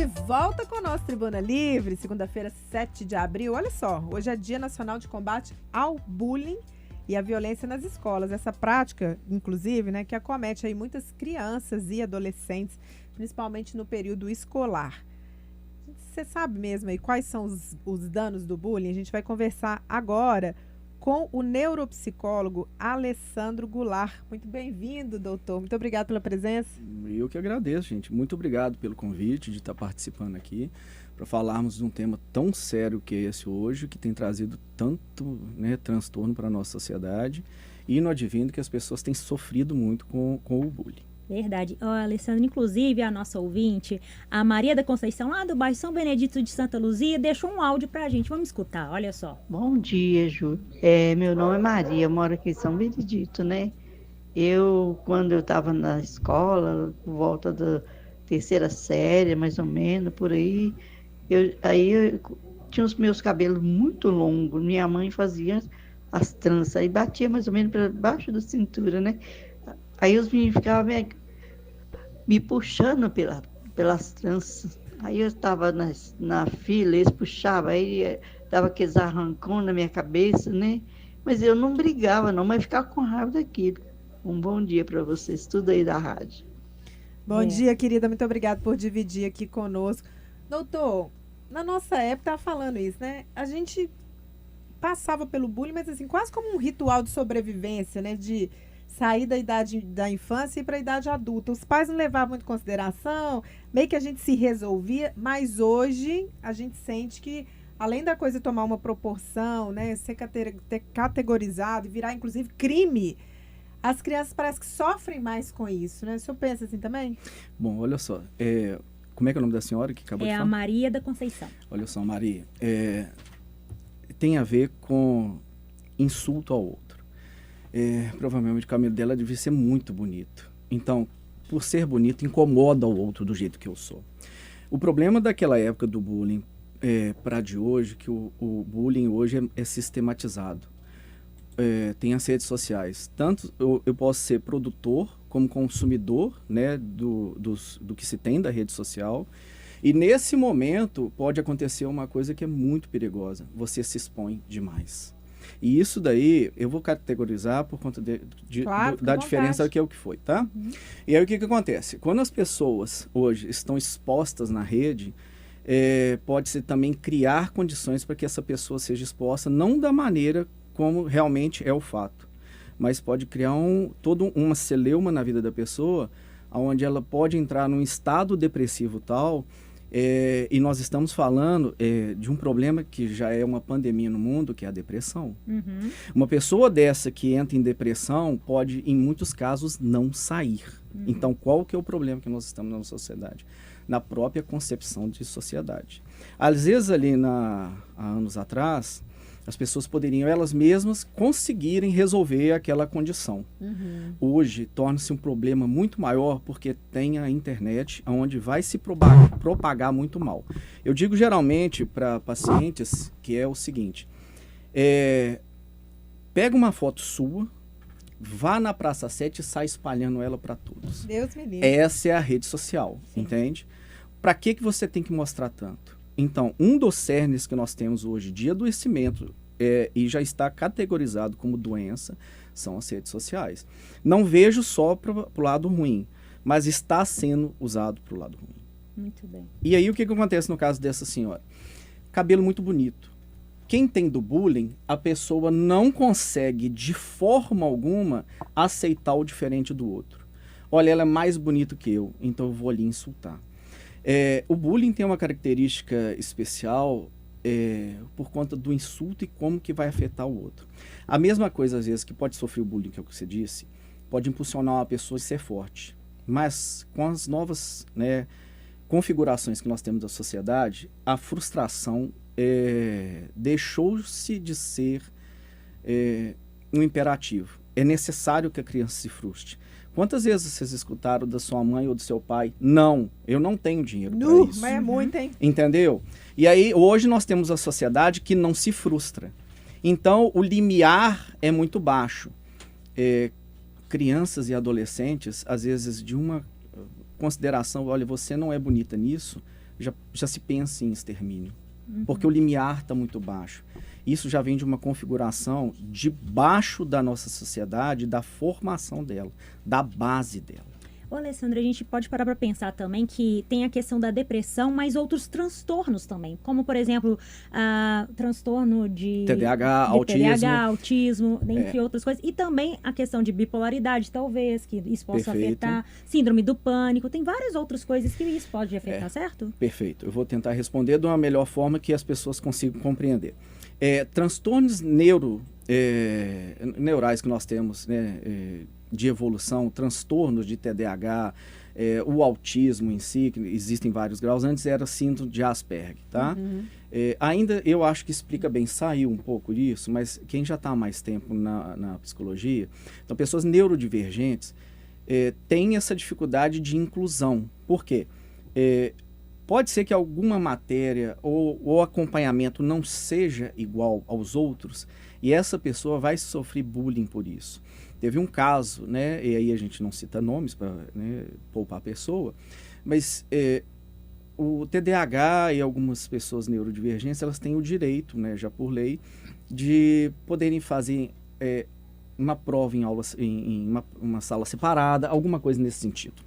De volta com o nosso Tribuna Livre, segunda-feira, 7 de abril. Olha só, hoje é Dia Nacional de Combate ao Bullying e à Violência nas Escolas. Essa prática, inclusive, né, que acomete aí muitas crianças e adolescentes, principalmente no período escolar. Você sabe mesmo aí quais são os danos do bullying? A gente vai conversar agora com o neuropsicólogo Alessandro Goulart. Muito bem-vindo, doutor. Muito obrigado pela presença. Eu que agradeço, gente. Muito obrigado pelo convite de estar participando aqui para falarmos de um tema tão sério que é esse hoje, que tem trazido tanto, né, transtorno para a nossa sociedade e no advindo que as pessoas têm sofrido muito com o bullying. Verdade. Alessandro, inclusive a nossa ouvinte, a Maria da Conceição, lá do bairro São Benedito de Santa Luzia, deixou um áudio pra gente. Vamos escutar, olha só. Bom dia, Ju. Meu nome é Maria, eu moro aqui em São Benedito, né? Quando eu estava na escola, por volta da terceira série, mais ou menos, por aí, eu tinha os meus cabelos muito longos, minha mãe fazia as tranças, aí batia mais ou menos para baixo da cintura, né? Aí os meninos ficavam me puxando pelas tranças. Aí eu estava na fila, eles puxavam, aí dava aqueles arrancões na minha cabeça, né? Mas eu não brigava, não, mas ficava com raiva daquilo. Um bom dia para vocês, tudo aí da rádio. Bom dia, querida. Muito obrigada por dividir aqui conosco. Doutor, na nossa época, estava falando isso, né? A gente passava pelo bullying, mas assim, quase como um ritual de sobrevivência, né? De sair da idade da infância e para a idade adulta. Os pais não levavam muito em consideração, meio que a gente se resolvia, mas hoje a gente sente que, além da coisa tomar uma proporção, né, ser categorizado e virar, inclusive, crime, as crianças parecem que sofrem mais com isso, né? O senhor pensa assim também? Bom, olha só, como é que é o nome da senhora que acabou de falar? É a Maria da Conceição. Olha só, Maria, tem a ver com insulto ao outro. Provavelmente o cabelo dela devia ser muito bonito. Então, por ser bonito, incomoda o outro do jeito que eu sou. O problema daquela época do bullying para de hoje, que o bullying hoje é sistematizado. Tem as redes sociais. Tanto eu posso ser produtor como consumidor, né, do que se tem da rede social. E nesse momento pode acontecer uma coisa que é muito perigosa. Você se expõe demais. E isso daí eu vou categorizar por conta da diferença que é o que foi, tá? Uhum. E aí o que acontece? Quando as pessoas hoje estão expostas na rede, pode-se também criar condições para que essa pessoa seja exposta, não da maneira como realmente é o fato, mas pode criar toda uma celeuma na vida da pessoa, onde ela pode entrar num estado depressivo tal. E nós estamos falando de um problema que já é uma pandemia no mundo, que é a depressão. Uhum. Uma pessoa dessa que entra em depressão pode, em muitos casos, não sair. Uhum. Então, qual que é o problema que nós estamos na sociedade? Na própria concepção de sociedade. Às vezes, há anos atrás, as pessoas poderiam, elas mesmas, conseguirem resolver aquela condição. Uhum. Hoje, torna-se um problema muito maior porque tem a internet, onde vai se propagar muito mal. Eu digo geralmente para pacientes que é o seguinte, pega uma foto sua, vá na Praça 7 e sai espalhando ela para todos. Deus me livre. Essa é a rede social, sim. Entende? Para que você tem que mostrar tanto? Então, um dos cernes que nós temos hoje de adoecimento e já está categorizado como doença são as redes sociais. Não vejo só para o lado ruim, mas está sendo usado para o lado ruim. Muito bem. E aí o que acontece no caso dessa senhora? Cabelo muito bonito. Quem tem do bullying, a pessoa não consegue de forma alguma aceitar o diferente do outro. Olha, ela é mais bonita que eu, então eu vou ali insultar. O bullying tem uma característica especial por conta do insulto e como que vai afetar o outro. A mesma coisa, às vezes, que pode sofrer o bullying, que é o que você disse, pode impulsionar uma pessoa a ser forte. Mas com as novas, né, configurações que nós temos da sociedade, a frustração deixou-se de ser um imperativo. É necessário que a criança se frustre. Quantas vezes vocês escutaram da sua mãe ou do seu pai? Não, eu não tenho dinheiro para isso. Mas é muito, hein? Entendeu? E aí, hoje nós temos a sociedade que não se frustra. Então, o limiar é muito baixo. Crianças e adolescentes, às vezes, de uma consideração, olha, você não é bonita nisso, já se pensa em extermínio. Porque o limiar está muito baixo. Isso já vem de uma configuração debaixo da nossa sociedade, da formação dela, da base dela. Ô, Alessandra, a gente pode parar para pensar também que tem a questão da depressão, mas outros transtornos também, como, por exemplo, transtorno de TDAH, autismo, dentre outras coisas. E também a questão de bipolaridade, talvez, que isso possa afetar. Síndrome do pânico, tem várias outras coisas que isso pode afetar, certo? Perfeito. Eu vou tentar responder de uma melhor forma que as pessoas consigam compreender. Transtornos neurais que nós temos, né, de evolução, transtornos de TDAH, o autismo em si, que existem vários graus, antes era síndrome de Asperger, tá? Ainda eu acho que explica bem, saiu um pouco disso, mas quem já está há mais tempo na psicologia, então pessoas neurodivergentes têm essa dificuldade de inclusão. Por quê? Pode ser que alguma matéria ou acompanhamento não seja igual aos outros e essa pessoa vai sofrer bullying por isso. Teve um caso, né, e aí a gente não cita nomes para, né, poupar a pessoa, mas o TDAH e algumas pessoas neurodivergentes, elas têm o direito, né, já por lei, de poderem fazer uma prova em aulas, em uma sala separada, alguma coisa nesse sentido.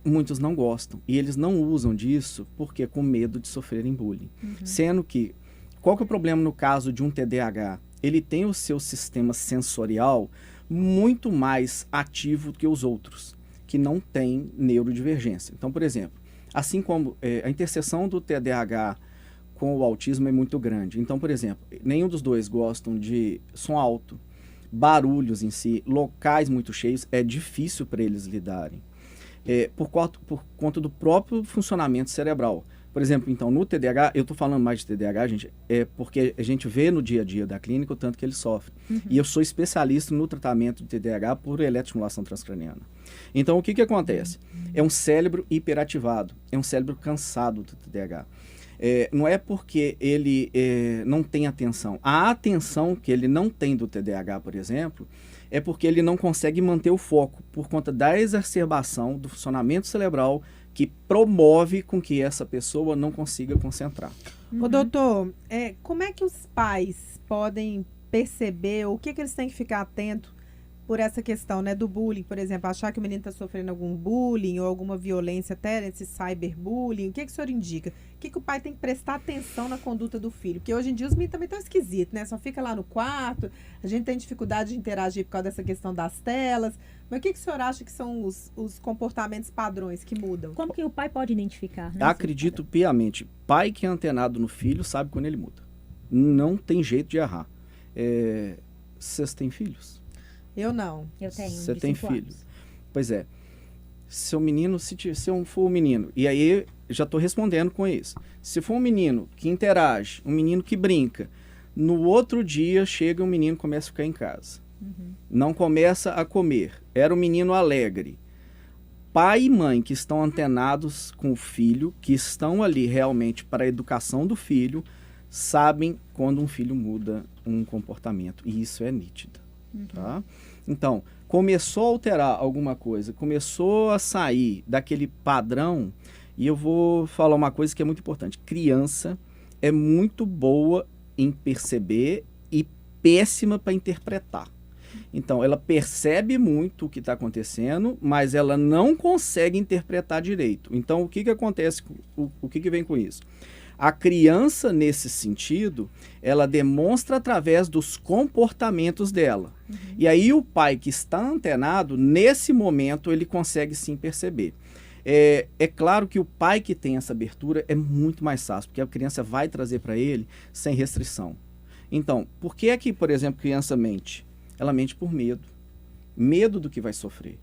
Muitos não gostam e eles não usam disso porque com medo de sofrerem bullying. Sendo que, qual que é o problema no caso de um TDAH? Ele tem o seu sistema sensorial muito mais ativo que os outros, que não têm neurodivergência. Então, por exemplo, assim como a interseção do TDAH com o autismo é muito grande. Então, por exemplo, nenhum dos dois gostam de som alto, barulhos em si, locais muito cheios, é difícil para eles lidarem. Por conta do próprio funcionamento cerebral. Por exemplo, então, no TDAH, eu estou falando mais de TDAH, gente, porque a gente vê no dia a dia da clínica o tanto que ele sofre. E eu sou especialista no tratamento de TDAH por eletroestimulação transcraniana. Então, o que acontece? É um cérebro hiperativado, é um cérebro cansado do TDAH. Não é porque ele não tem atenção. A atenção que ele não tem do TDAH, por exemplo, é porque ele não consegue manter o foco por conta da exacerbação do funcionamento cerebral que promove com que essa pessoa não consiga concentrar. Ô, doutor, como é que os pais podem perceber, ou o que eles têm que ficar atento por essa questão, né, do bullying, por exemplo, achar que o menino está sofrendo algum bullying ou alguma violência, até esse cyberbullying, o que o senhor indica? O que o pai tem que prestar atenção na conduta do filho? Porque hoje em dia os meninos também estão esquisitos, né? Só fica lá no quarto, a gente tem dificuldade de interagir por causa dessa questão das telas. Mas o que o senhor acha que são os comportamentos padrões que mudam? Como que o pai pode identificar? Né? Acredito piamente. Pai que é antenado no filho sabe quando ele muda. Não tem jeito de errar. Vocês têm filhos? Eu não. Eu tenho. Você tem filhos? Pois é. Seu menino, se eu for um menino, e aí já estou respondendo com isso. Se for um menino que interage, um menino que brinca, no outro dia chega um menino e começa a ficar em casa. Não começa a comer. Era um menino alegre. Pai e mãe que estão antenados com o filho, que estão ali realmente para a educação do filho, sabem quando um filho muda um comportamento. E isso é nítido. Tá? Então, começou a alterar alguma coisa, começou a sair daquele padrão, e eu vou falar uma coisa que é muito importante. Criança é muito boa em perceber e péssima para interpretar. Então, ela percebe muito o que está acontecendo, mas ela não consegue interpretar direito. Então, o que acontece? O que vem com isso? A criança, nesse sentido, ela demonstra através dos comportamentos dela. E aí o pai que está antenado, nesse momento, ele consegue sim perceber. É claro que o pai que tem essa abertura é muito mais fácil, porque a criança vai trazer para ele sem restrição. Então, por que é que, por exemplo, criança mente? Ela mente por medo. Medo do que vai sofrer.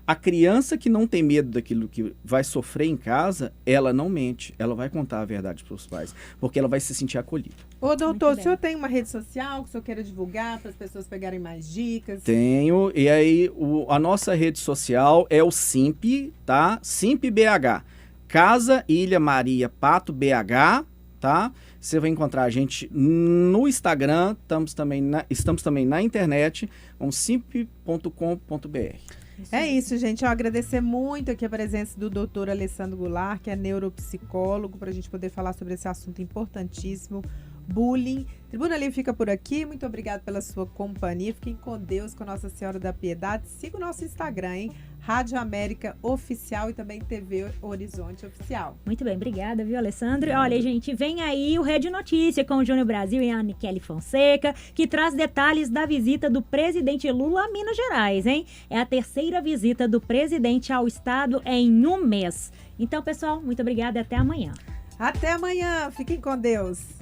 A criança que não tem medo daquilo que vai sofrer em casa, ela não mente. Ela vai contar a verdade para os pais, porque ela vai se sentir acolhida. Ô, doutor, o senhor tem uma rede social que o senhor queira divulgar para as pessoas pegarem mais dicas? Tenho, e aí a nossa rede social é o SIMP, tá? SIMP BH. Casa Ilha Maria Pato BH, tá? Você vai encontrar a gente no Instagram, estamos também na internet, simp.com.br. É isso, gente. Eu agradecer muito aqui a presença do doutor Alessandro Goulart, que é neuropsicólogo, para a gente poder falar sobre esse assunto importantíssimo, bullying. Tribuna Livre fica por aqui. Muito obrigada pela sua companhia. Fiquem com Deus, com Nossa Senhora da Piedade. Siga o nosso Instagram, hein? Rádio América Oficial e também TV Horizonte Oficial. Muito bem, obrigada, viu, Alessandro? Olha, gente, vem aí o Rede Notícia com o Júnior Brasil e a Aniquele Fonseca, que traz detalhes da visita do presidente Lula a Minas Gerais, hein? É a terceira visita do presidente ao estado em um mês. Então, pessoal, muito obrigada e até amanhã. Até amanhã. Fiquem com Deus.